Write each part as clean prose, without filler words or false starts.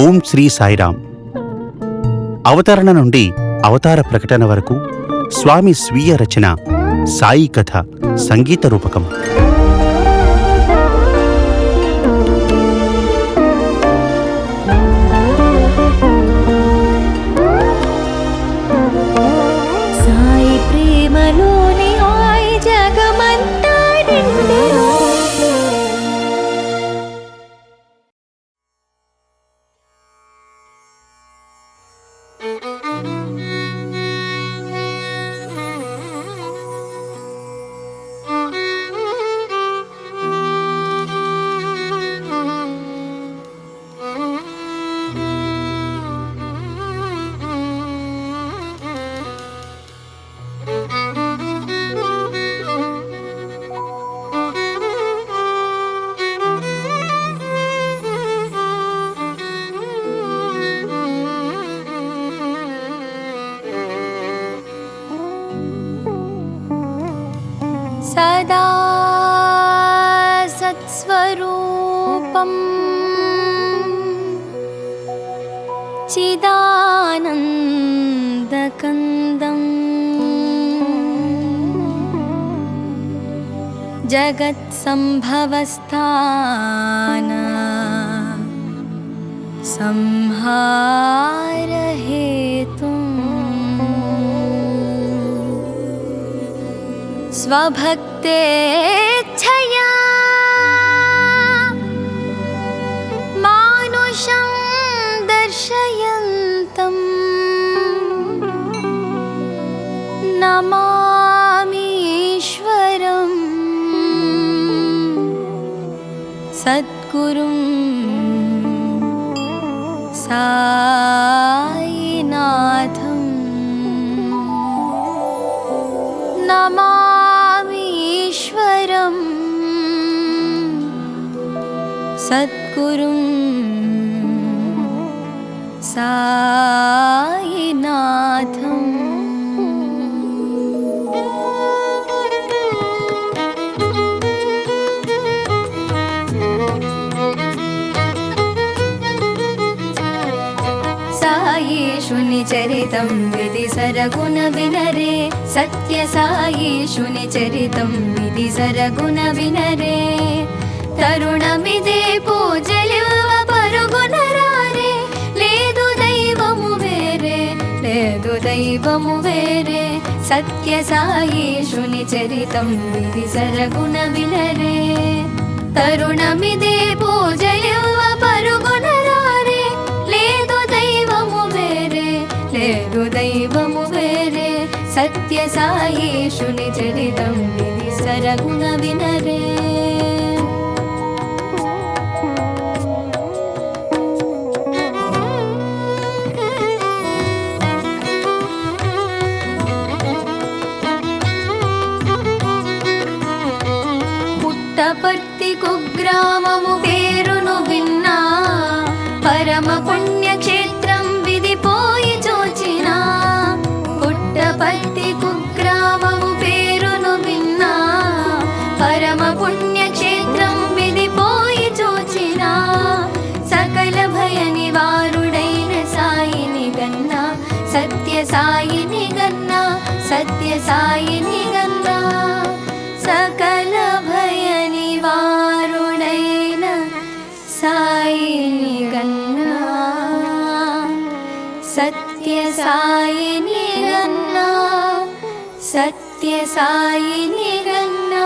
ఓం శ్రీ సాయిరామ్. అవతరణ నుండి అవతార ప్రకటన వరకు స్వామి స్వీయ రచన సాయి కథ సంగీత రూపకం. సాయి ప్రేమలోని హాయ్ జగమంతా నిండెను. సదా సత్స్వరూపం చిదానందకందం జగత్సంభవస్థాన సంహారహేతుం స్వభక్తేచ్ఛయా మానుషం దర్శయంతం నమామీశ్వరం సద్గురుం సాయినాథం నమామీశ్వరం సద్గురుం సాయినాథం. సాయీశుని చరితం విధి సరగుణ వినరే, సత్య సాయీశుని చరితం విధి సరగుణ వినరే. తరుణమిదే పూజలివ్వ పరుగున రారే, లేదు దైవము వేరే, లేదు దైవము వేరే. సత్య సాయీశుని చరితం విధి సరగుణ వినరే. తరుణమిదే పూజలివ్వ పరుగున రారే, లేదు దైవము వేరే, లేదు దైవము వేరే. సత్య సాయీశుని చరితం విధి సరగుణ వినరే. పుట్టపర్తి కుగ్రామము పేరును విన్నా, పరమ పుణ్యక్షేత్రం విధిపోయి చూచినా. పుట్టపర్తి కుగ్రామము పేరును విన్నా, పరమ పుణ్యక్షేత్రం విధిపోయి చూచినా. సకల భయ నివారుడైన సాయిని గన్నా, సత్య సాయిని గన్నా, సత్య సాయిని గన్నా. సకల భయ నివారుడైన సాయిని గన్నా, సత్య సాయిని గన్నా, సత్య సాయిని గన్నా.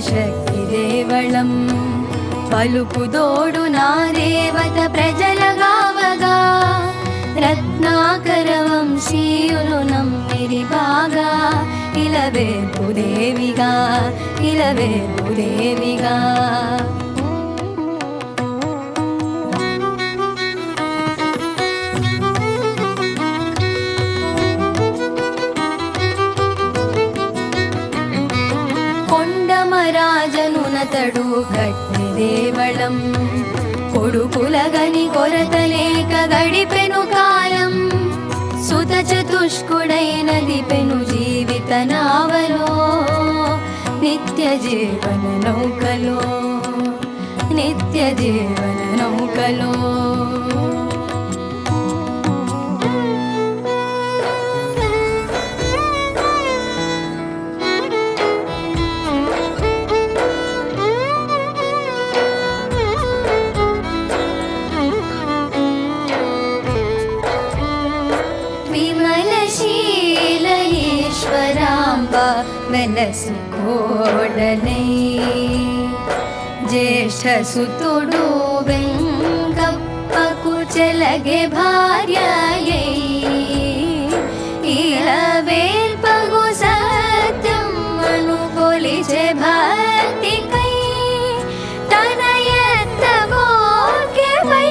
శక్తి దేవళం పలుకుదోడు నా దేవత ప్రజల గావగా. రత్నాకర వంశీయులు నమ్మిరి బాగా, ఇలవేల్పు దేవిగా, ఇలవేల్పు దేవిగా. రాజనునతడు కట్టి దేవళం కొడుకులగని కొరత లేక గడిపెను కాలం సుత చతుష్కుడైనది పెను జీవిత నావలో నిత్య జీవన నౌకలో నిత్య జీవన నౌకలో వెలసు కోడలై జ్యేష్ఠ సుతుడు వెంకప్పకు చెలగే భార్యయై ఇలవేల్పగు సత్యమ్మను కొలిచే భక్తికై తన ఎత్తగోర్కెపై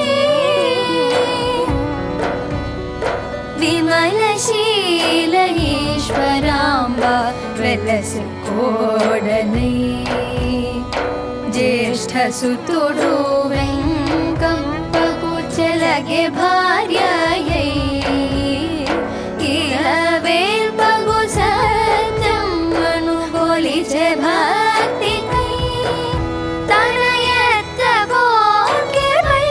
విమలశీల ఈశ్వరాంబ వెలసి కోడలై జ్యేష్ఠ సుతుడు వెంకప్పకు చెలగే భార్యయై ఇలవేల్పగు సత్యమ్మను కొలిచే భక్తికై తన ఎత్తగోర్కెపై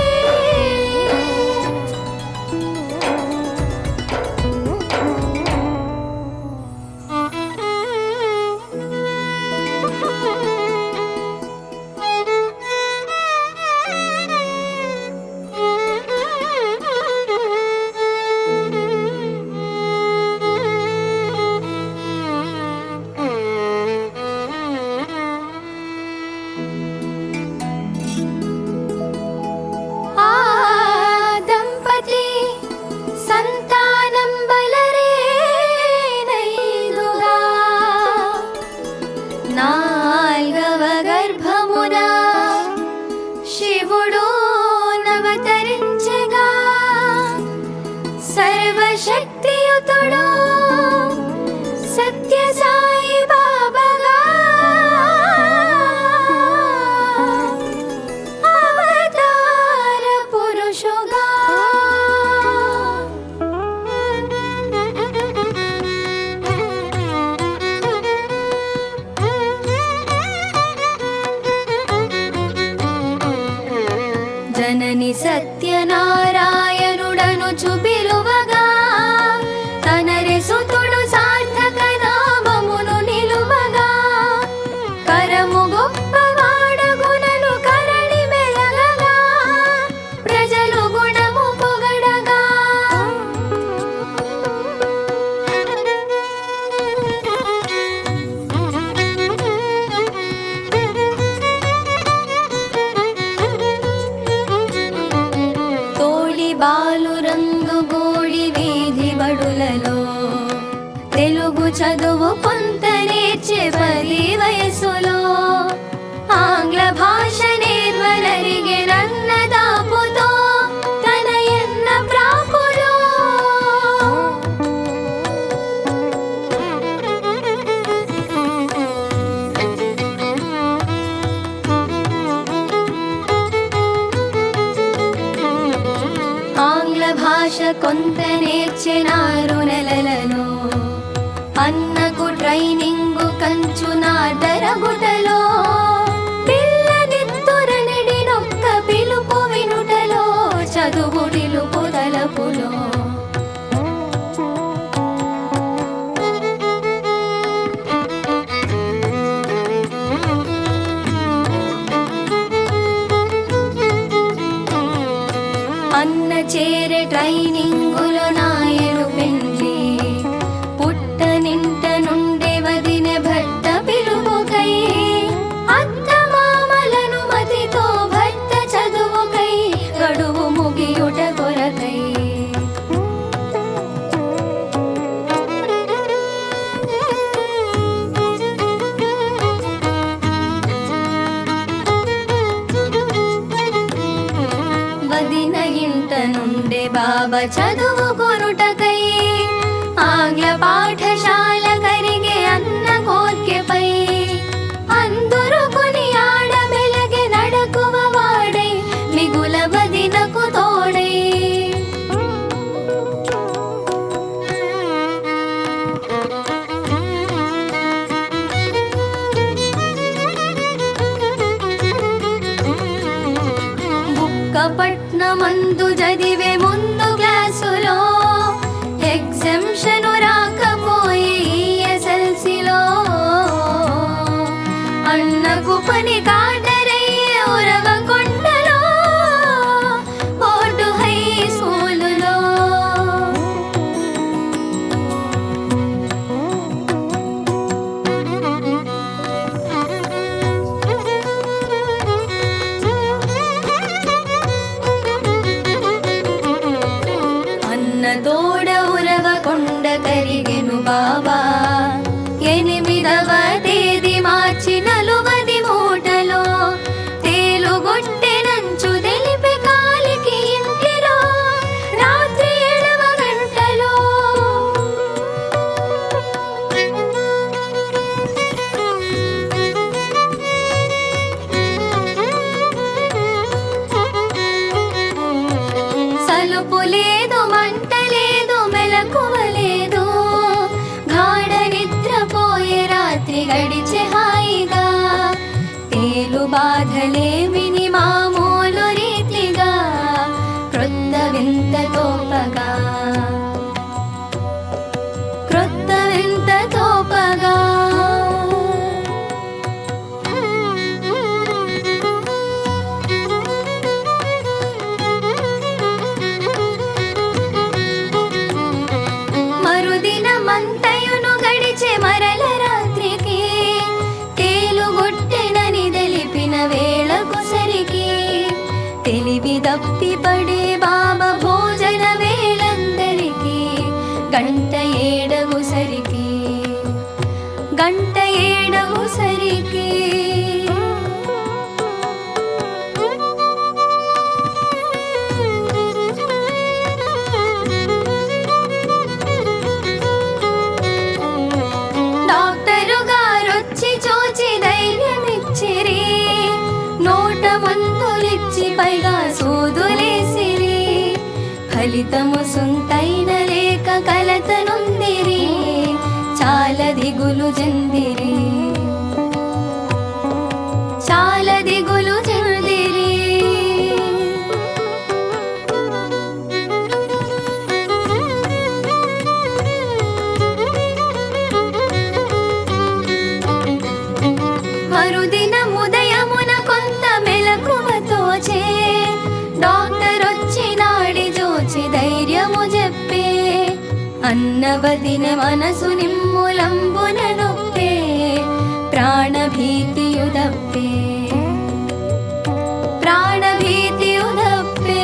నాల్గవ గర్భమున శివుడు నవతరించగా సర్వశక్తియుతుడు సత్య సాయి బాబాగా అవతార పురుషుగా జనని సత్యనారాయణుడను పిలువగా తనరి సుతుడు సార్థక నామమును నిలువగా కరము గొప్పవాడగునను కరణి మెలగగా ప్రజలు గుణము పొగడగా బాలురంగు గోడి వీధి బడులలో తెలుగు చదువు కొంత నేర్చే 10 వయసులో ఆంగ్ల భాష నేర్వనరిగే నన్న దాపుతో తన ఎన్న ప్రాపులో ఆంగ్ల భాష కొంత నేర్చెనారు నెలలలో అన్నకు ట్రైనింగు కంచునాదరగుటలో పిల్లనిత్తురనిడి నొక్క పిలుపు వినుటలో చదువు నిలుపు తలపులో అన్న చేరే ట్రైనింగులో నాయను పెండ్లి పుట్ట నింట నుండి వదిన భర్త పిలుపుకై అత్త మామలను మతితో భర్త చదువుకై గడువు ముగియుట కొరకై వదిన ఇంట నుండే బాబా చదువు కొనుటకై ఆంగ్ల పాఠశాల కరిగే అన్న కోర్కెపై అందరూ కొని ఆడ మెలగే నడకువ వాడై మిగుల విశాఖపట్నమందు చదివే ముందు క్లాసులో ఎగ్జామ్షను రాకపోయే ESLCలో అన్నకు పని కాటరయ్యే ఉరవకొండలో బోర్డు హై స్కూలులో తోడ ఉరవకొండ కరిగెను బాబా 8వ తేదీ మార్చి 40 మూటలో తేలుగొట్టెనంచు తెలిపి కాలికి ఇంటిలో రాత్రి 7వ గంటలో సలుపు లేదు మంట లేదు మెలకువలేదు గాఢ నిద్రపోయే రాత్రి గడిచే హాయిగా తేలు బాధలేమిని మామూలు రీతిగా క్రొత్త వింత తోపగా క్రొత్త వింత తోపగా మరుదినమంతయును గడిచే మరల రాత్రికి తేలుగొట్టెనని తెలిపిన వేళకు సరికి తెలివి దప్పి పడే బాబా భోజన వేళందరికి గంట 7గు సరికి గంట 7గు సరికి డాక్టరు గారొచ్చి చూచి ధైర్యమిచ్చిరి నోట మందులిచ్చి పైగా సూదులేసిరి ఫలితము సుంతైన లేక కలత నొందిరి చాలా దిగులు చెందిరి చాలా దిగులు చెందిరి మరుదినముదయమున కొంత మెలకువతోచే డాక్టర్ వచ్చినాడి జోచి ధైర్యము చెప్పే అన్నవదిన మనసు నిమ్ములంబున నొప్పే ప్రాణభీతియు దప్పే ప్రాణభీతియు దప్పే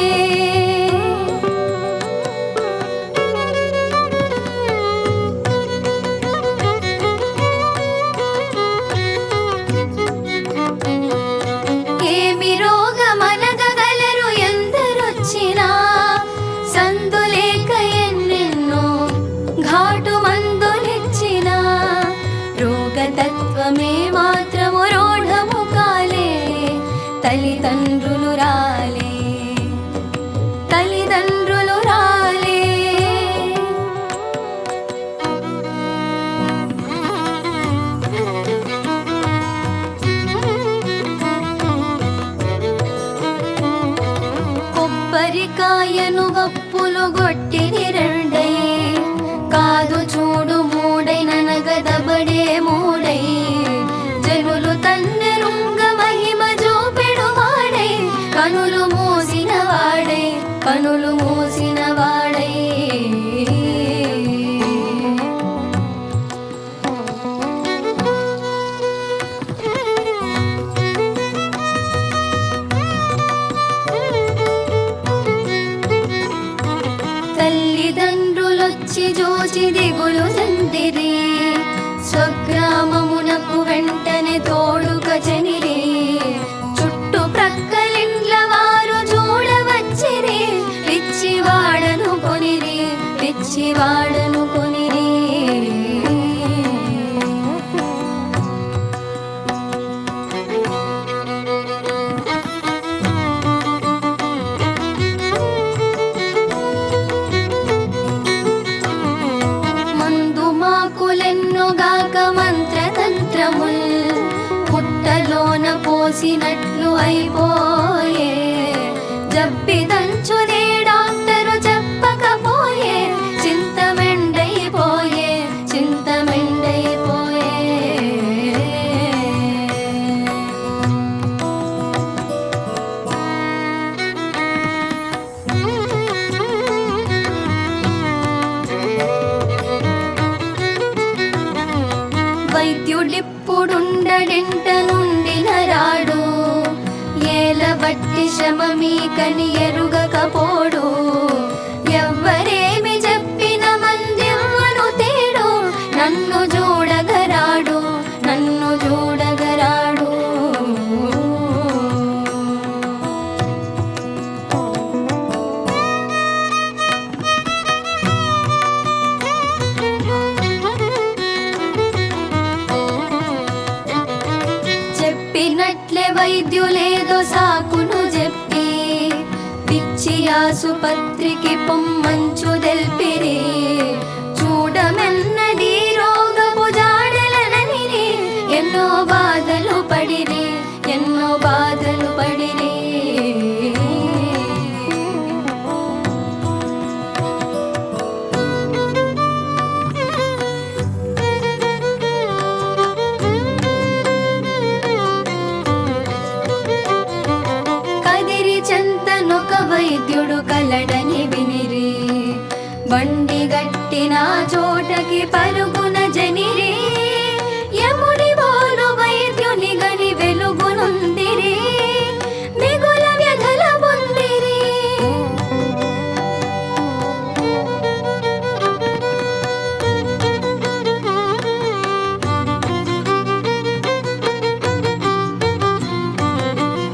ఏమి రోగమనగలరు ఎందరొచ్చినా సందులేక ఎన్నెన్నో ఘాటు మందులిచ్చినా రోగతత్వమే మాత్రము రోఢము కాలే తల్లిదండ్రులు రాలే తల్లిదండ్రులు రాలే కొబ్బరికాయను వప్పులు గొట్టిని రెండై కాదు చూడు మూడై ననగదబడే మూడై జనులు తన్నెరుంగ మహిమ చూపెడు వాడై కనులు మూసిన వాడై కనులు మూసిన వాడై తల్లిదండ్రులొచ్చి జోచి దిగులు చెందిరి స్వగ్రామమునకు వెంటనే తోడుగా చెనిరి చుట్టు ప్రక్కలిండ్ల వారు చూడవచ్చిరి పిచ్చివాడను కొనిరి పిచ్చివాడను కొనిరి మందు మాకులెన్నోగాక మంత్రతంత్రముల్ పుట్టలోన పోసినట్లు అయిపోయే జబ్బిదంచునే డాక్టరు చెప్పకపోయే చింతమెండైపోయే చింతమెండైపోయే. వైద్యుడిప్పుడుండడింట నుండి నరాడు ఏలబట్టి శ్రమ మీకని ఎరుగకపోడు. ఎవ్వరేమి చెప్పిన మందెవ్వను తేడు నన్ను చూడగరాడు నన్ను చూడగరాడు. చెప్పినట్లే వైద్యులేదో సాకును చెప్పి పిచ్చి ఆసుపత్రికి పొమ్మంచు తెల్పిరి. చూడమెన్నది రోగపు జాడలనని ఎన్నో బాధలు పడిరి ఎన్నో బాధలు పడిరి. చెంతనొక వైద్యుడు కలడని వినిరి. బండి గట్టిన చోటకి పరుగున జనిరి. యముడి బోలు వైద్యుని గని వెలుగునుందిరి. మిగుల వ్యధల పొందిరి.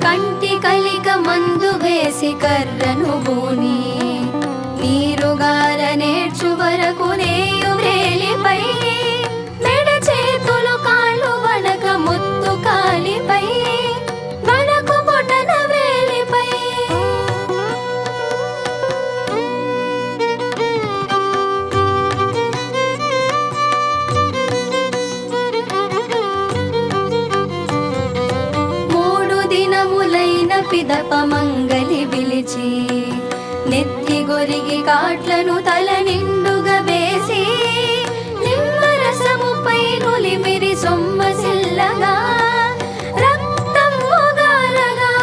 కంటి కలిక మందు వేసి కర్రను బూని నీరుగార నేర్చు వరకు నేయు వ్రేలిపై మెడ చేతులు కాళ్ళు వనక ముత్తు కాలిపై వనకు పొటన వ్రేలిపై. పిదప మంగలి పిలిచి నెత్తి గొరిగి కాట్లను తల నిండుగా వేసి నిమ్మరసముపై నులిమిరి సొమ్మసిల్లగా రక్తం మొగాలగా.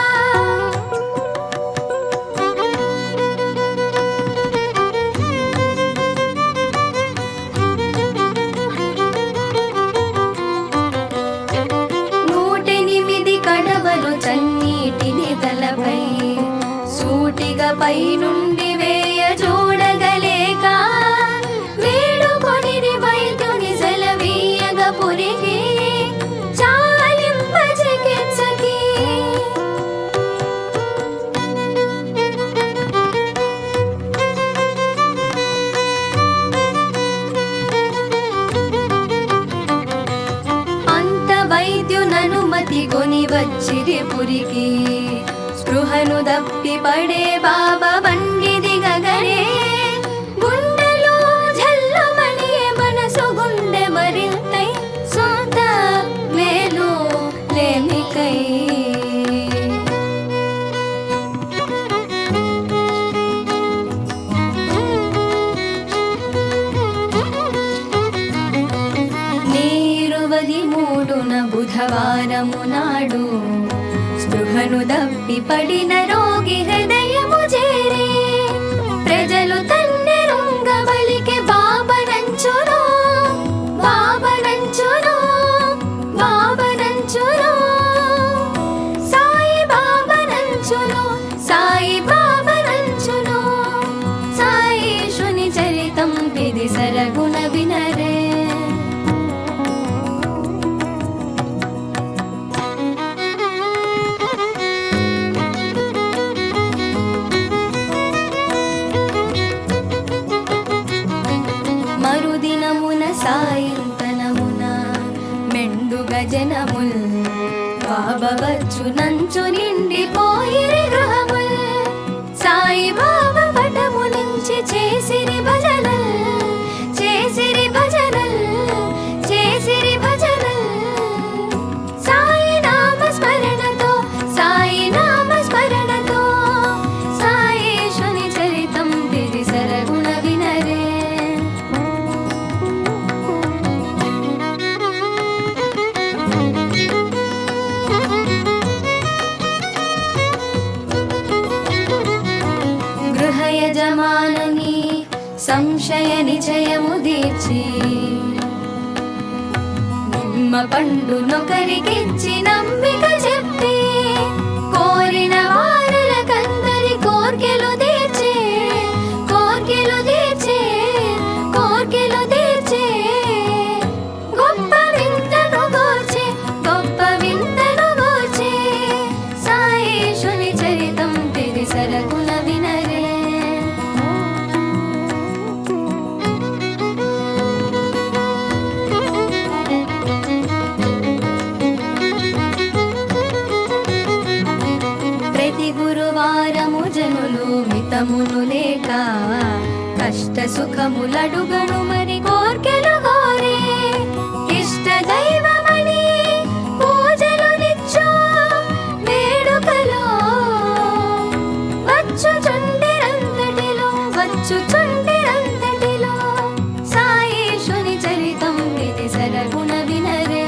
చన్నీటిని తలపై సూటిగా పై నుండి వేయ చూడగలేక వేడుకొని వైద్యుని సెలవీయగ పురికి చాలింప చికిత్సకి. అంత వైద్యుననుమతి కొని వచ్చిరి పురికి. స్పృహను దప్పి పడే బాబా బండి దిగగరే. గుండెలో జల్లుమని మనసు గుండె మరింతై సొంత మేలు లేమికై. నీరువది మూడున బుధవారము నాడు స్పృహను దప్పి పడిన రోగి హృదయము చేరే. ప్రజలు తన్నెరుంగ బలికి బాబనంచును బాబనంచును బాబనంచును సాయి బాబనంచును సాయి బాబనంచును. సాయేషుని చరితం విధి సరగుణ వినరే. మరుదినమున సాయంతనమున మెండుగా జనముల్ బాబా వచ్చు నంచు నిండిపోయిరి గృహముల్. సాయి బాబా పటము నుంచి చేసిరి భజనల్ చేసిరి భజనల్ చేసిరి భజనల్. సాయి నామ స్మరణతో సాయి నామ స్మరణతో యజమానుని సంశయ నిజయము తీర్చి నిమ్మ పండు నొకరికిచ్చి నమ్మిక చెప్పి కోరిన వారలకందరి కోర్కెలు తీర్చే కోర్కెలు తీర్చే కోర్కెలు తీర్చే గొప్ప వింతను గోర్చే గొప్ప వింతను గోర్చే సాయేషుని చరితం తిరి సరకుల వినరే. ప్రతి గురువారము జనులు మితమును లేక కష్ట సుఖములడుగను మరి కోర్కెలు కోరే ఇష్ట దైవమని పూజలు నిచ్చో వేడుకలో వచ్చుచుండిరంతటిలో వచ్చుచుండిరంతటిలో సాయేషుని చరితం విధి సరగుణ వినరే.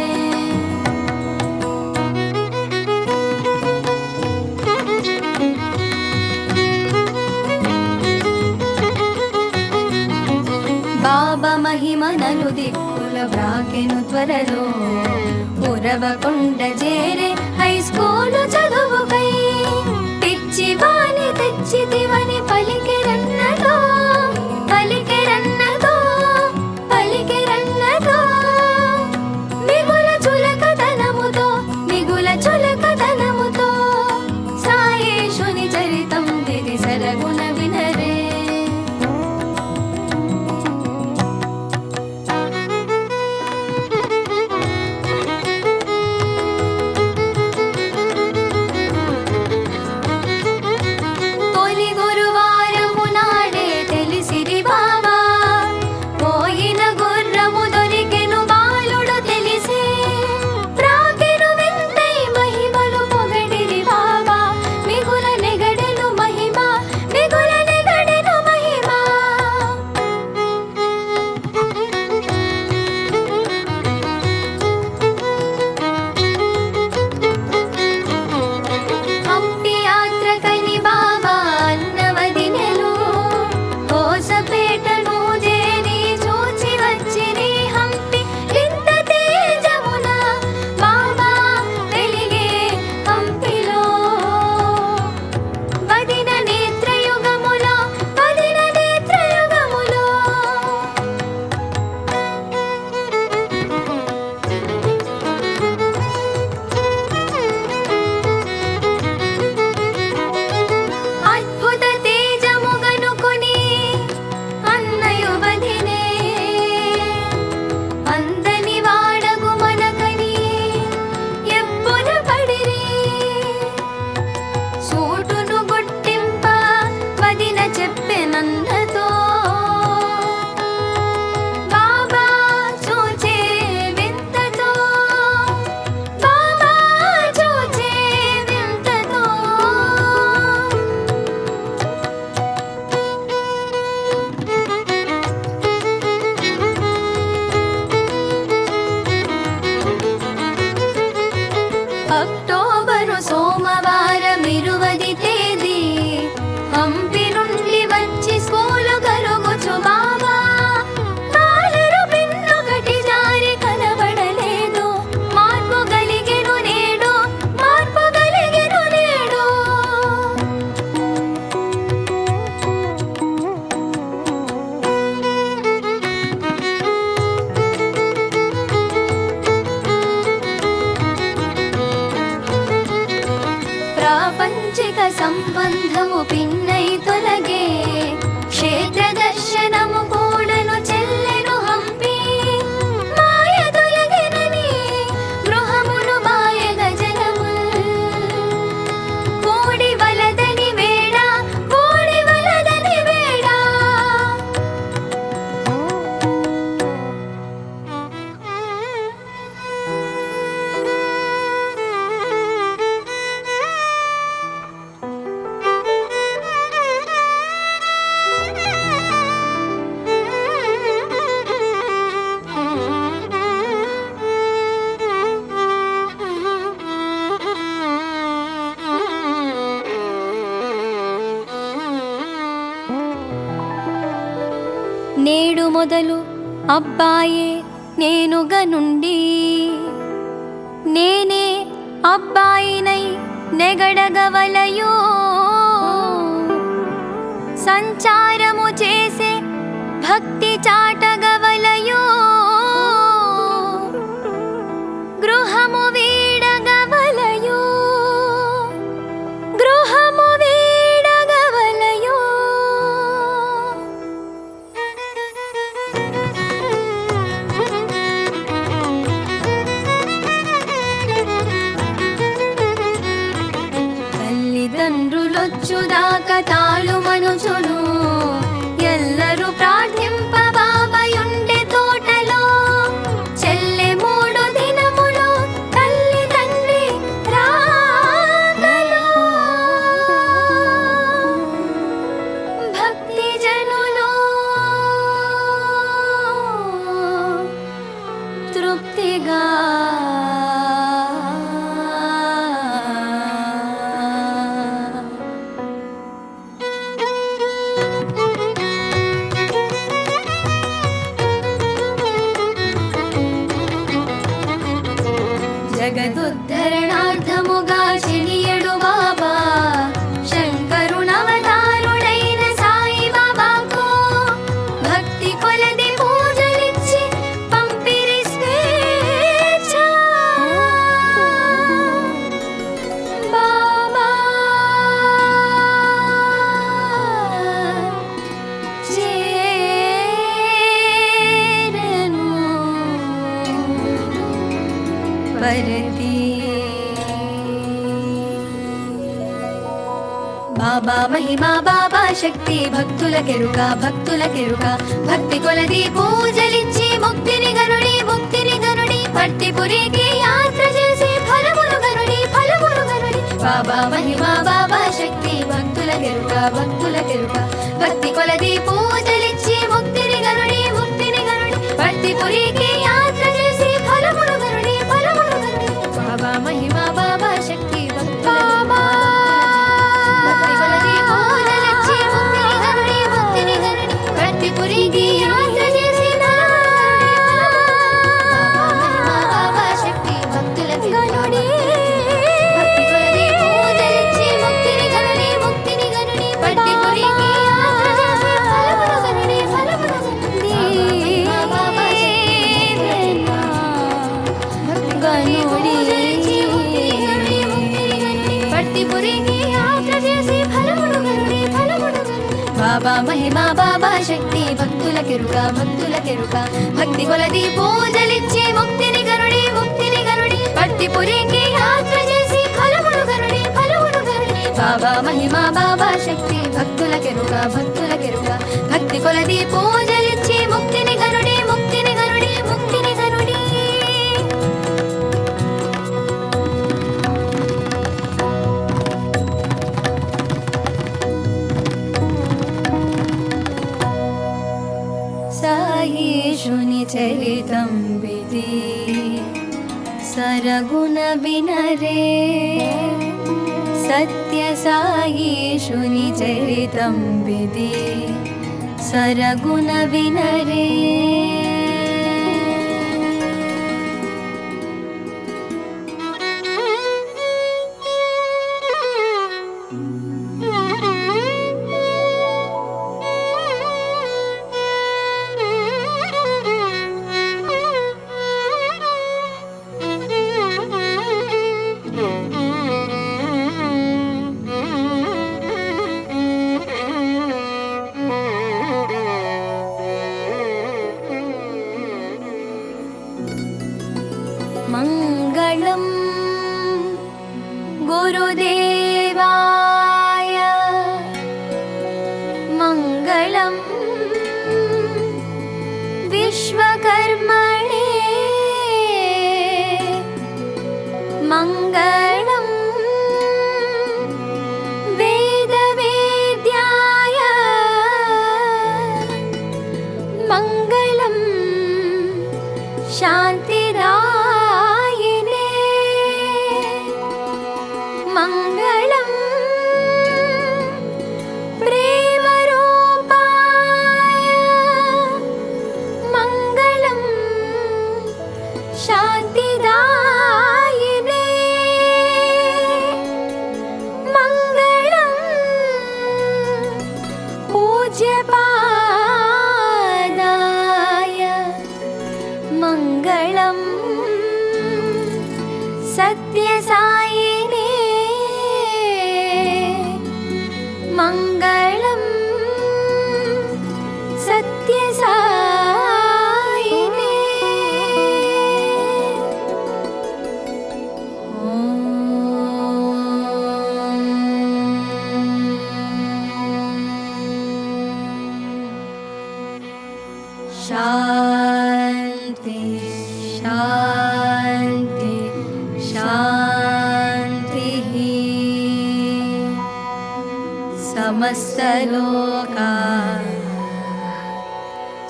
బాబా మహిమ నలు దిక్కుల బ్రాకెను త్వరలో ఉరవకొండ చేరే హై స్కూలు చదువుకై పిచ్చి వాణి తెచ్చితివని పలికెరన్నతో పలికెరన్నతో పలికెరన్నతో మిగుల చులకతనముతో మిగుల చులకతనముతో సాయేషుని చరితం విధి సరగుణ వినరే. తొలి గురువారము నాడే తెలిసిరి బాబా పోయిన గుర్రము దొరికెను బాలుడు తెలిసే ప్రాకెను వింతై మహిమలు పొగడిరి బాబా మిగుల నెగడెను మహిమ మిగుల నెగడెను మహిమ. హంపి యాత్రకని బాబా అన్నవదినెలు కోసపేటను చేరి చూచి వచ్చిరి హంపి ఇంత తేజమున బాబా వెలిగే హంపిలో వదిన నేత్రయుగములో వదిన నేత్రయుగములో. అద్భుత తేజము గనుకొని అన్నయు వదినే అందని వాడగు మనకని ఎప్పున పడిరి సూటును గుట్టింప వదిన చెప్పెనన్నతో బాబా చూచే వింతతో బాబా చూచే వింతతో. అక్టోబరు సోమవారం 20 తేదీ హంపి నుండి వచ్చి స్కూలు కలుగుచు బాబా కాలరు పిన్నొకటి జారి కనబడలేదు మార్పు గలిగెను నేడు మార్పు గలిగెను నేడు. ప్రాపంచిక సంబంధము పిన్నై తొలగే క్షేత్ర దర్శనము కూడను చెల్లెను హంపి మాయ తొలగెనని గృహమును మాయ గజనము కూడి వలదని వేడ కూడి వలదని వేడ. నేడు మొదలు అబ్బాయే నేనుగనుండి నేనే అబ్బాయినై నెగడగవలయో సంచారము చేసే భక్తి చాటగవలయో గృహము వీడగవలయో గృహము వీడగవలయో తల్లిదండ్రులొచ్చుదాకా తాళు మనుచును ఎల్లరూ ప్రార్థింప బాబాయుండే తోటలో చెల్లె 3 దినములో తల్లి తండ్రి రాగలో భక్తి జనులో తృప్తిగా జగదుద్ధరణార్థముగా చెలియడు బాబా శంకరునవతారుడైన సాయి బాబాకు భక్తి కొలది పూజలిచ్చి పంపిరి స్వేచ్ఛ బాబా చేరెను పరతి బాబా మహిమా బాబా శక్తి భక్తులకెరుక భక్తులకెరుక భక్తి కొలది పూజలిచ్చి ముక్తిని గనుడి పట్టిపురికి యాత్ర చేసి ఫలములు గనుడి బాబా మహిమా బాబా శక్తి భక్తులకెరుక భక్తులకెరుక భక్తి కొలది పూజలిచ్చి ముక్తిని గనుడి పట్టిపురికి యాత్ర చేసి ఫలములు గనుడి బాబా మహిమా బాబా శక్తి బాబా భక్తి కొలది పూజలిచ్చి ముక్తిని గనుడి పట్టిపురికి యాత్ర చేసి బాబా శక్తి భక్తులకి గనుడి భక్తి కొలది పూజలిచ్చి ముక్తిని గనుడి పట్టిపురికి యాత్ర చేసి ఫలములు గనుడి బాబా బాబా మహిమా బాబా శక్తి భక్తులకెరుక భక్తి కొలది పూజలిచ్చి ముక్తిని గనుడి పట్టిపురికి యాత్ర చేసి ఫలములు గనుడి బాబా మహిమా బాబా శక్తి భక్తులకెరుక భక్తి కొలది పూజలిచ్చి ముక్తిని గనుడి సాయేషుని చరితం విధి సరగుణ వినరే సత్య సాయేషుని చరితం విధి సరగుణ వినరే मङ्गलं सत्यसायिने शान्ति शान्ति शान्तिः समस्तलोका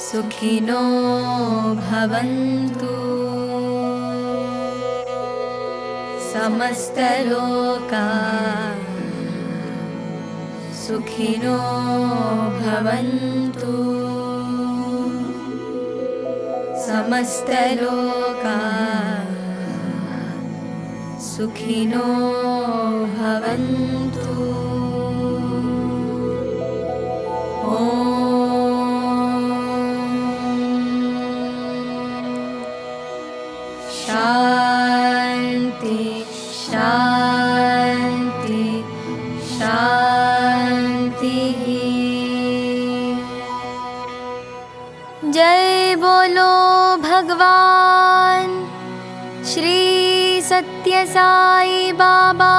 सुखिनो भवन्तु समस्तलोका सुखिनो भवन्तु समस्तलोका सुखिनो भवन्तु ॐ शान्ति शान्ति शान्तिः जय बोलो भगवान श्री सत्य साई बाबा